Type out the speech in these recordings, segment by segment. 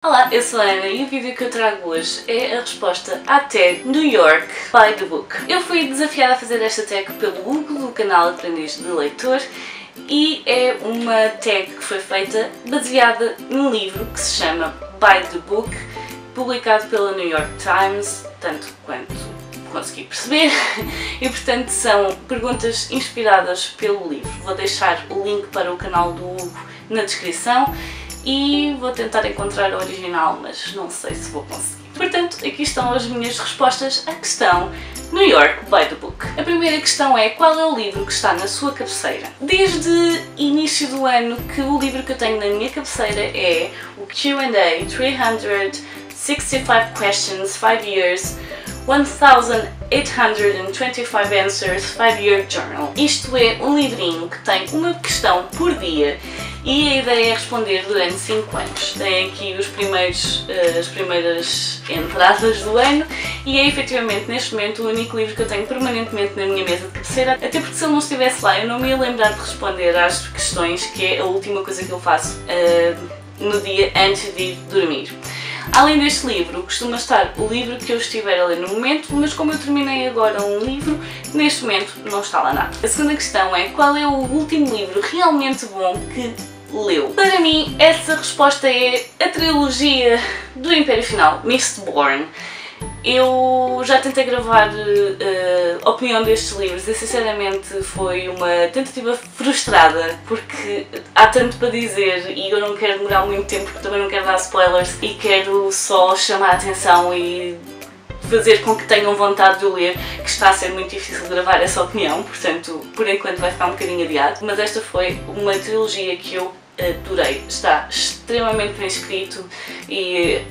Olá, eu sou a Ana e o vídeo que eu trago hoje é a resposta à tag New York by the Book. Eu fui desafiada a fazer esta tag pelo Hugo do canal Aprendiz de Leitor e é uma tag que foi feita baseada num livro que se chama By the Book, publicado pela New York Times, tanto quanto consegui perceber, e portanto são perguntas inspiradas pelo livro. Vou deixar o link para o canal do Hugo na descrição e vou tentar encontrar o original, mas não sei se vou conseguir. Portanto, aqui estão as minhas respostas à questão New York by the Book. A primeira questão é: qual é o livro que está na sua cabeceira? Desde início do ano que o livro que eu tenho na minha cabeceira é o Q&A 365 Questions, 5 Years, 1825 Answers, 5-Year Journal. Isto é um livrinho que tem uma questão por dia e a ideia é responder durante 5 anos. Tem aqui as primeiras entradas do ano e é efetivamente neste momento o único livro que eu tenho permanentemente na minha mesa de cabeceira, até porque se ele não estivesse lá eu não me ia lembrar de responder às questões, que é a última coisa que eu faço no dia antes de ir dormir. Além deste livro, costuma estar o livro que eu estiver a ler no momento, mas como eu terminei agora um livro, neste momento não está lá nada. A segunda questão é: qual é o último livro realmente bom que leu? Para mim, essa resposta é a trilogia do Império Final, Mistborn. Eu já tentei gravar a opinião destes livros e sinceramente foi uma tentativa frustrada porque há tanto para dizer e eu não quero demorar muito tempo porque também não quero dar spoilers e quero só chamar a atenção e fazer com que tenham vontade de o ler, que está a ser muito difícil gravar essa opinião, portanto por enquanto vai ficar um bocadinho adiado, mas esta foi uma trilogia que eu adorei, está extremamente bem escrito e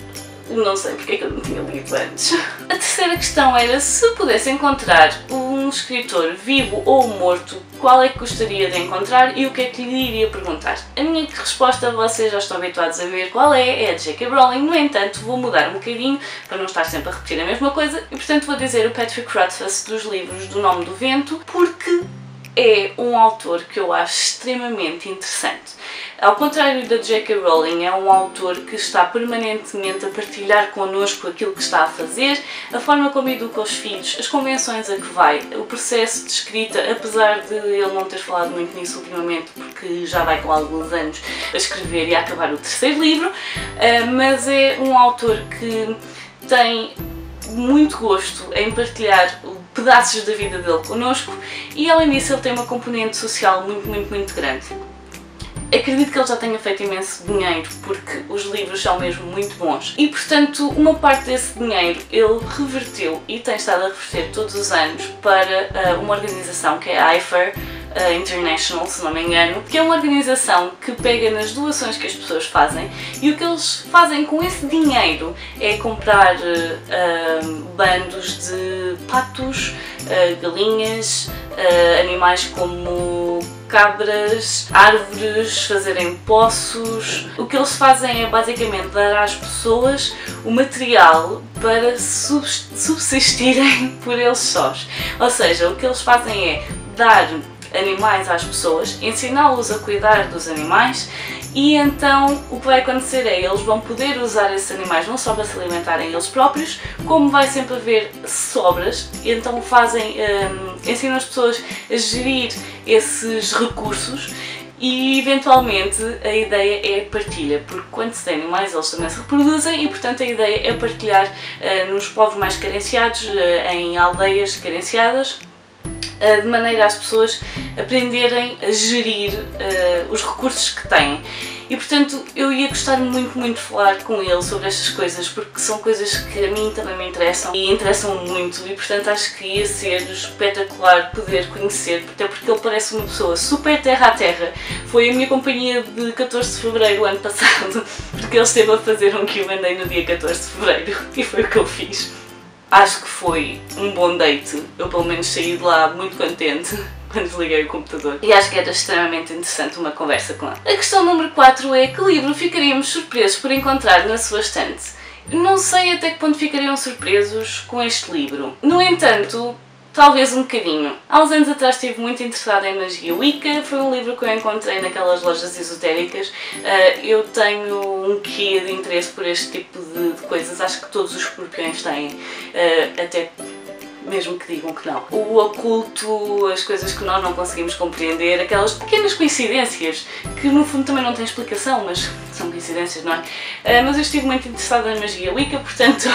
não sei porque é que eu não tinha lido antes. A terceira questão era: se pudesse encontrar um escritor vivo ou morto, qual é que gostaria de encontrar e o que é que lhe iria perguntar? A minha resposta, vocês já estão habituados a ver qual é a J.K. Rowling, no entanto vou mudar um bocadinho para não estar sempre a repetir a mesma coisa e portanto vou dizer o Patrick Rothfuss dos livros do Nome do Vento, porque é um autor que eu acho extremamente interessante. Ao contrário da J.K. Rowling, é um autor que está permanentemente a partilhar connosco aquilo que está a fazer, a forma como educa os filhos, as convenções a que vai, o processo de escrita, apesar de ele não ter falado muito nisso ultimamente, porque já vai com alguns anos a escrever e a acabar o terceiro livro, mas é um autor que tem muito gosto em partilhar pedaços da vida dele connosco e além disso ele tem uma componente social muito grande. Acredito que ele já tenha feito imenso dinheiro porque os livros são mesmo muito bons e portanto uma parte desse dinheiro ele reverteu e tem estado a reverter todos os anos para uma organização que é a IFER International, se não me engano, que é uma organização que pega nas doações que as pessoas fazem e o que eles fazem com esse dinheiro é comprar bandos de patos, galinhas, animais como cabras, árvores, fazerem poços. O que eles fazem é basicamente dar às pessoas o material para subsistirem por eles sós. Ou seja, o que eles fazem é dar animais às pessoas, ensiná-los a cuidar dos animais e então o que vai acontecer é eles vão poder usar esses animais não só para se alimentarem eles próprios, como vai sempre haver sobras e então ensinam as pessoas a gerir esses recursos e eventualmente a ideia é partilha, porque quando se tem animais eles também se reproduzem e portanto a ideia é partilhar nos povos mais carenciados, em aldeias carenciadas, de maneira às pessoas aprenderem a gerir os recursos que têm. E portanto eu ia gostar muito de falar com ele sobre estas coisas porque são coisas que a mim também me interessam e interessam muito e portanto acho que ia ser espetacular poder conhecer, até porque ele parece uma pessoa super terra a terra. Foi a minha companhia de 14 de Fevereiro ano passado porque ele esteve a fazer um Q&A no dia 14 de Fevereiro e foi o que eu fiz. Acho que foi um bom date, eu pelo menos saí de lá muito contente quando desliguei o computador e acho que era extremamente interessante uma conversa com ele. A questão número 4 é: que livro ficaríamos surpresos por encontrar na sua estante? Não sei até que ponto ficariam surpresos com este livro. No entanto, Talvez um bocadinho. Há uns anos atrás estive muito interessada em magia Wicca, foi um livro que eu encontrei naquelas lojas esotéricas. Eu tenho um quê de interesse por este tipo de coisas, acho que todos os escorpiões têm, até mesmo que digam que não. O oculto, as coisas que nós não conseguimos compreender, aquelas pequenas coincidências que no fundo também não têm explicação, mas são coincidências, não é? Mas eu estive muito interessada na magia Wicca, portanto,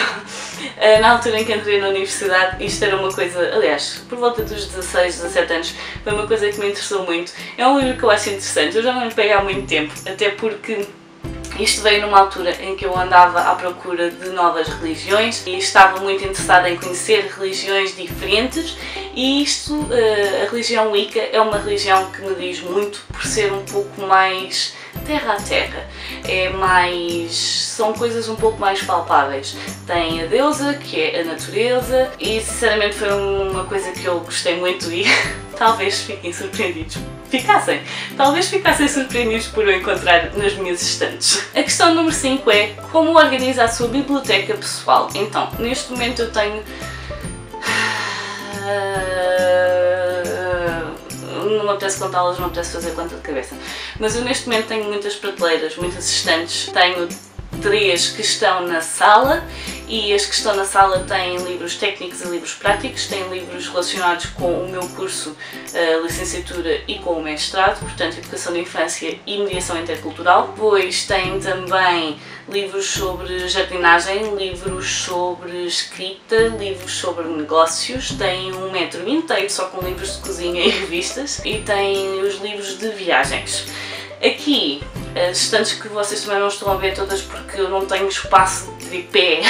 na altura em que entrei na universidade, isto era uma coisa, aliás, por volta dos 16, 17 anos, foi uma coisa que me interessou muito. É um livro que eu acho interessante, eu já não lhe pego há muito tempo, até porque isto veio numa altura em que eu andava à procura de novas religiões e estava muito interessada em conhecer religiões diferentes, e isto, a religião Wicca é uma religião que me diz muito por ser um pouco mais terra a terra, são coisas um pouco mais palpáveis. Tem a deusa, que é a natureza, e sinceramente foi uma coisa que eu gostei muito e talvez fiquem surpreendidos. Talvez ficassem surpreendidos por eu encontrar nas minhas estantes. A questão número 5 é como organizar a sua biblioteca pessoal. Então, neste momento eu tenho... não me apetece contá-las, não me apetece fazer conta de cabeça. Mas eu neste momento tenho muitas prateleiras, muitas estantes. Tenho 3 que estão na sala, e as que estão na sala têm livros técnicos e livros práticos, têm livros relacionados com o meu curso, licenciatura, e com o mestrado, portanto Educação de Infância e Mediação Intercultural. Depois tem também livros sobre jardinagem, livros sobre escrita, livros sobre negócios, tem um metro inteiro só com livros de cozinha e revistas, e tem os livros de viagens. Aqui, as estantes que vocês também não estão a ver todas porque eu não tenho espaço de tripé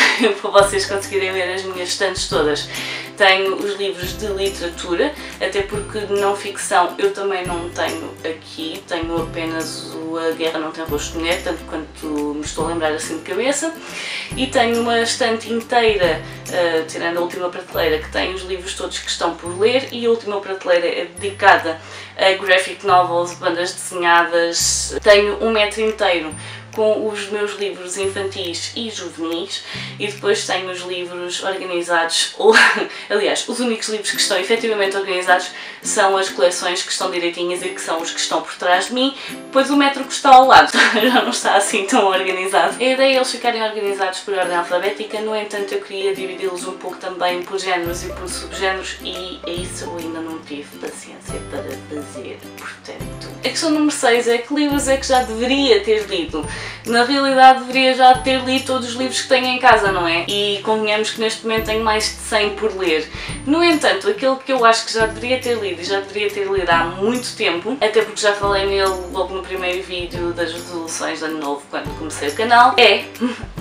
para vocês conseguirem ver as minhas estantes todas. Tenho os livros de literatura, até porque não ficção eu também não tenho aqui, tenho apenas o A Guerra Não Tem Rosto de Mulher, tanto quanto me estou a lembrar assim de cabeça, e tenho uma estante inteira, tirando a última prateleira, que tem os livros todos que estão por ler, e a última prateleira é dedicada a graphic novels, bandas desenhadas. Tenho um metro inteiro com os meus livros infantis e juvenis, e depois tenho os livros organizados, ou aliás, os únicos livros que estão efetivamente organizados são as coleções que estão direitinhas e que são os que estão por trás de mim, pois o metro que está ao lado já não está assim tão organizado. A ideia é eles ficarem organizados por ordem alfabética, no entanto eu queria dividi-los um pouco também por géneros e por subgéneros, e é isso eu ainda não tive paciência para fazer, portanto. A questão número 6 é que livros é que já deveria ter lido. Na realidade deveria já ter lido todos os livros que tenho em casa, não é? E convenhamos que neste momento tenho mais de 100 por ler. No entanto, aquele que eu acho que já deveria ter lido, e já deveria ter lido há muito tempo, até porque já falei nele logo no primeiro vídeo das resoluções de ano novo, quando comecei o canal, é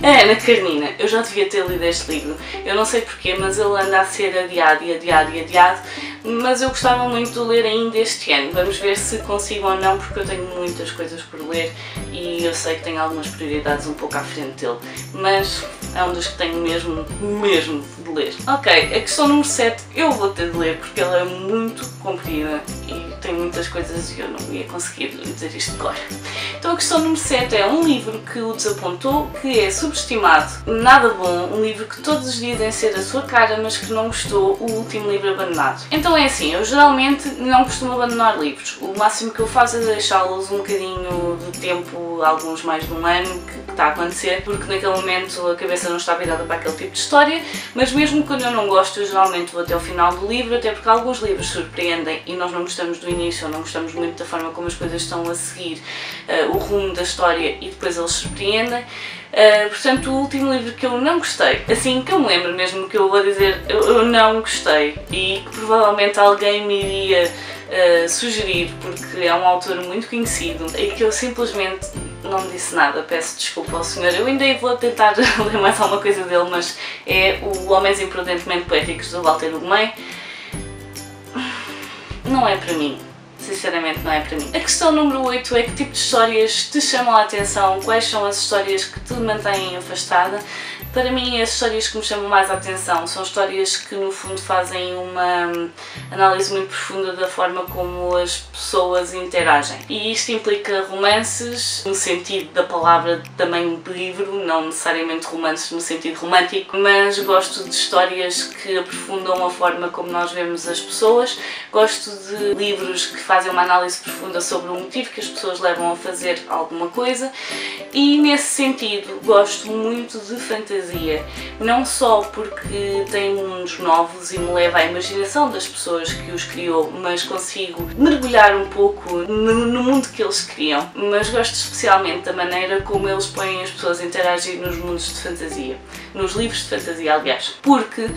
a Ana Karenina. Eu já devia ter lido este livro. Eu não sei porquê, mas ele anda a ser adiado e adiado e adiado, mas eu gostava muito de ler ainda este ano. Vamos ver se consigo ou não, porque eu tenho muitas coisas por ler e eu sei que tenho algumas prioridades um pouco à frente dele, mas é um dos que tenho mesmo de ler. Ok, a questão número 7 eu vou ter de ler porque ela é muito comprida e tem muitas coisas e eu não ia conseguir dizer isto de cor. Então a questão número 7 é um livro que o desapontou, que é subestimado, nada bom, um livro que todos dizem ser a sua cara, mas que não gostou, o último livro abandonado. Então é assim, eu geralmente não costumo abandonar livros, o máximo que eu faço é deixá-los um bocadinho de tempo, alguns mais de um ano, que está a acontecer, porque naquele momento a cabeça não está virada para aquele tipo de história, mas mesmo quando eu não gosto, eu geralmente vou até ao final do livro, até porque alguns livros surpreendem e nós não gostamos do início, ou não gostamos muito da forma como as coisas estão a seguir o rumo da história, e depois eles surpreendem. Portanto, o último livro que eu não gostei, assim que eu me lembro mesmo que eu vou dizer eu não gostei, e que provavelmente alguém me iria sugerir, porque é um autor muito conhecido e que eu simplesmente não disse nada, peço desculpa ao senhor. Eu ainda vou tentar ler mais alguma coisa dele, mas é o Homens Imprudentemente Poéticos, do Walter Ugumem. Não é para mim. sinceramente não é para mim. A questão número 8 é que tipo de histórias te chamam a atenção, quais são as histórias que te mantêm afastada. Para mim, as histórias que me chamam mais a atenção são histórias que no fundo fazem uma análise muito profunda da forma como as pessoas interagem. E isto implica romances, no sentido da palavra tamanho de livro, não necessariamente romances no sentido romântico, mas gosto de histórias que aprofundam a forma como nós vemos as pessoas. Gosto de livros que fazem uma análise profunda sobre o motivo que as pessoas levam a fazer alguma coisa e, nesse sentido, gosto muito de fantasia. Não só porque tem mundos novos e me leva à imaginação das pessoas que os criou, mas consigo mergulhar um pouco no mundo que eles criam, mas gosto especialmente da maneira como eles põem as pessoas a interagir nos mundos de fantasia, nos livros de fantasia, aliás, porque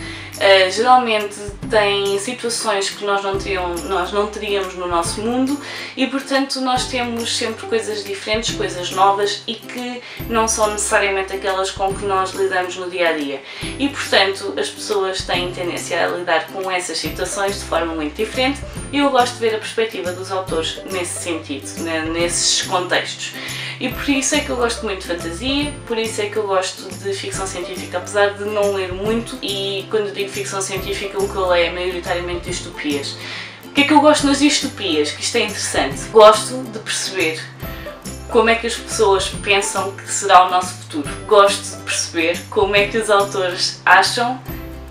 geralmente têm situações que nós não teríamos no nosso mundo e, portanto, nós temos sempre coisas diferentes, coisas novas e que não são necessariamente aquelas com que nós lidamos no dia a dia. E, portanto, as pessoas têm tendência a lidar com essas situações de forma muito diferente e eu gosto de ver a perspectiva dos autores nesse sentido, nesses contextos. E por isso é que eu gosto muito de fantasia, por isso é que eu gosto de ficção científica, apesar de não ler muito, e quando eu digo ficção científica o que eu leio é maioritariamente distopias. O que é que eu gosto nas distopias? Que isto é interessante. Gosto de perceber como é que as pessoas pensam que será o nosso futuro. Gosto de perceber como é que os autores acham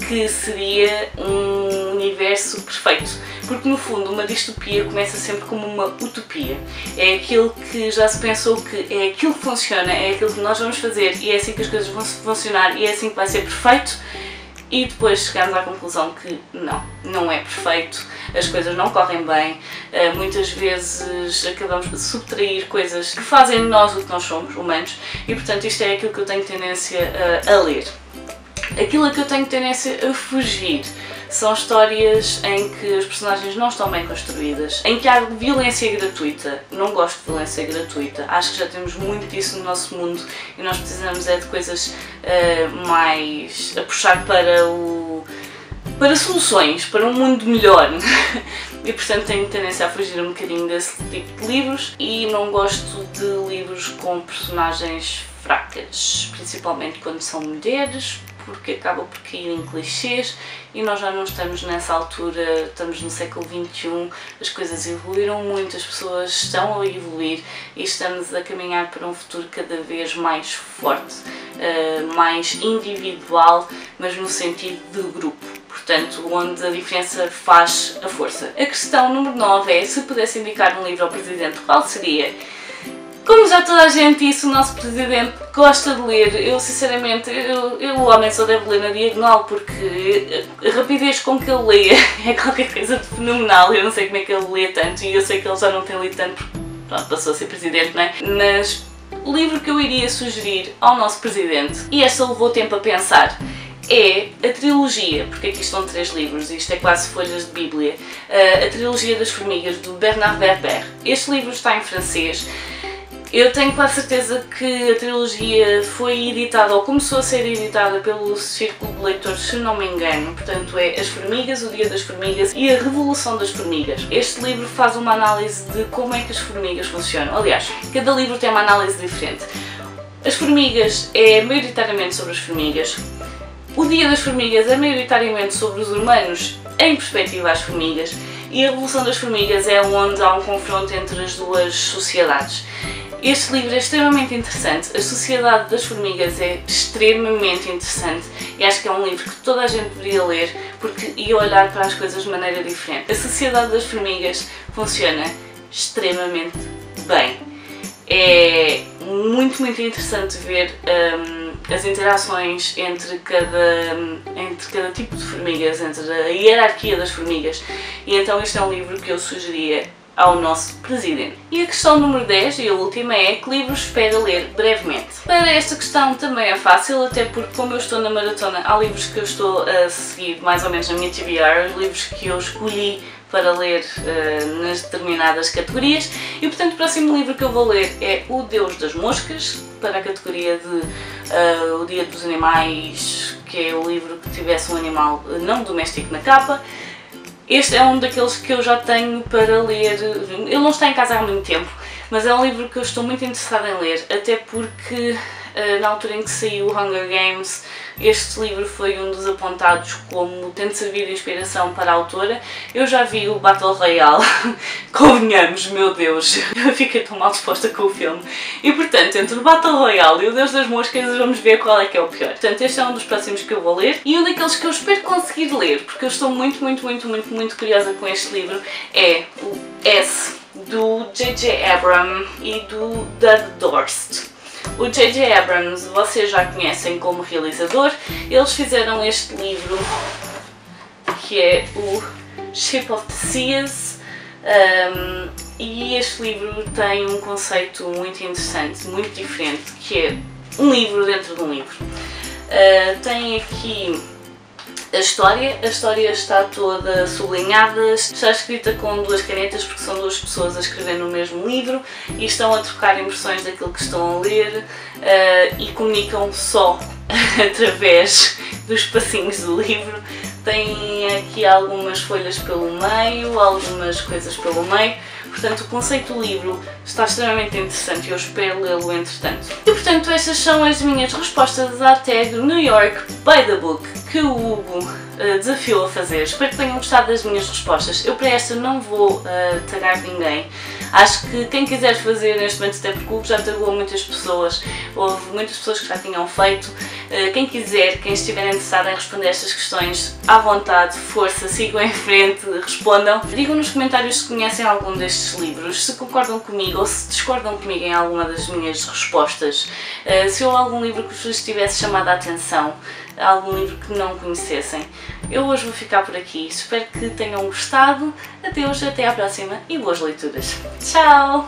que seria um universo perfeito. Porque no fundo uma distopia começa sempre como uma utopia. É aquilo que já se pensou que é aquilo que funciona, é aquilo que nós vamos fazer e é assim que as coisas vão funcionar e é assim que vai ser perfeito. E depois chegamos à conclusão que não é perfeito, as coisas não correm bem, muitas vezes acabamos por subtrair coisas que fazem de nós o que nós somos, humanos, e portanto isto é aquilo que eu tenho tendência a ler. Aquilo a que eu tenho tendência a fugir são histórias em que as personagens não estão bem construídas, em que há violência gratuita. Não gosto de violência gratuita, acho que já temos muito disso no nosso mundo e nós precisamos de coisas mais a puxar para soluções, para um mundo melhor. E portanto tenho tendência a fugir um bocadinho desse tipo de livros e não gosto de livros com personagens fracas, principalmente quando são mulheres, porque acaba por cair em clichês e nós já não estamos nessa altura, estamos no século XXI, as coisas evoluíram muito, as pessoas estão a evoluir e estamos a caminhar para um futuro cada vez mais forte, mais individual, mas no sentido de grupo. Portanto, onde a diferença faz a força. A questão número 9 é, se pudesse indicar um livro ao Presidente, qual seria? Como já toda a gente disse, o nosso Presidente gosta de ler. Eu sinceramente, o homem só deve ler na diagonal porque a rapidez com que ele lê é qualquer coisa de fenomenal. Eu não sei como é que ele lê tanto e eu sei que ele já não tem lido tanto porque pronto, passou a ser Presidente, não é? Mas o livro que eu iria sugerir ao nosso Presidente, e esta levou tempo a pensar, é a trilogia, porque aqui estão 3 livros, isto é quase folhas de Bíblia, a trilogia das formigas do Bernard Werber. Este livro está em francês. Eu tenho quase certeza que a trilogia foi editada ou começou a ser editada pelo Círculo de Leitores, se não me engano. Portanto, é As Formigas, O Dia das Formigas e A Revolução das Formigas. Este livro faz uma análise de como é que as formigas funcionam. Aliás, cada livro tem uma análise diferente. As Formigas é maioritariamente sobre as formigas. O Dia das Formigas é maioritariamente sobre os humanos em perspectiva às formigas. E A Revolução das Formigas é onde há um confronto entre as duas sociedades. Este livro é extremamente interessante, a Sociedade das Formigas é extremamente interessante e acho que é um livro que toda a gente deveria ler porque ia olhar para as coisas de maneira diferente. A Sociedade das Formigas funciona extremamente bem. É muito interessante ver as interações entre cada tipo de formigas, entre a hierarquia das formigas, e então este é um livro que eu sugeria ao nosso Presidente. E a questão número 10 e a última é: que livros espera ler brevemente? Para esta questão também é fácil, até porque como eu estou na maratona, há livros que eu estou a seguir mais ou menos na minha TBR, livros que eu escolhi para ler nas determinadas categorias, e portanto o próximo livro que eu vou ler é O Deus das Moscas, para a categoria de O Dia dos Animais, que é o livro que tivesse um animal não doméstico na capa. Este é um daqueles que eu já tenho para ler. Ele não está em casa há muito tempo, mas é um livro que eu estou muito interessada em ler, até porque na altura em que saiu o Hunger Games, este livro foi um dos apontados como tendo servido de inspiração para a autora. Eu já vi o Battle Royale, convenhamos, meu Deus, eu fiquei tão mal disposta com o filme. E portanto, entre o Battle Royale e o Deus das Moscas, vamos ver qual é que é o pior. Portanto, este é um dos próximos que eu vou ler. E um daqueles que eu espero conseguir ler, porque eu estou muito curiosa com este livro, é o S, do J.J. Abrams e do Doug Dorst. O J.J. Abrams vocês já conhecem como realizador. Eles fizeram este livro que é o Ship of the Seas, e este livro tem um conceito muito interessante, muito diferente, que é um livro dentro de um livro. Tem aqui a história está toda sublinhada, está escrita com duas canetas porque são duas pessoas a escrever no mesmo livro e estão a trocar impressões daquilo que estão a ler, e comunicam só através dos passinhos do livro. Tem aqui algumas folhas pelo meio, algumas coisas pelo meio. Portanto, o conceito do livro está extremamente interessante e eu espero lê-lo entretanto. E portanto, estas são as minhas respostas à tag New York by the Book que o Hugo desafiou a fazer. Espero que tenham gostado das minhas respostas. Eu para esta não vou tagar ninguém. Acho que quem quiser fazer neste momento, até porque o Hugo já tagou muitas pessoas, houve muitas pessoas que já tinham feito. Quem quiser, quem estiver interessado em responder estas questões, à vontade, força, sigam em frente, respondam. Digam nos comentários se conhecem algum destes livros, se concordam comigo ou se discordam comigo em alguma das minhas respostas. Se houve algum livro que vos tivesse chamado a atenção, algum livro que não conhecessem. Eu hoje vou ficar por aqui, espero que tenham gostado. Adeus, até à próxima e boas leituras. Tchau!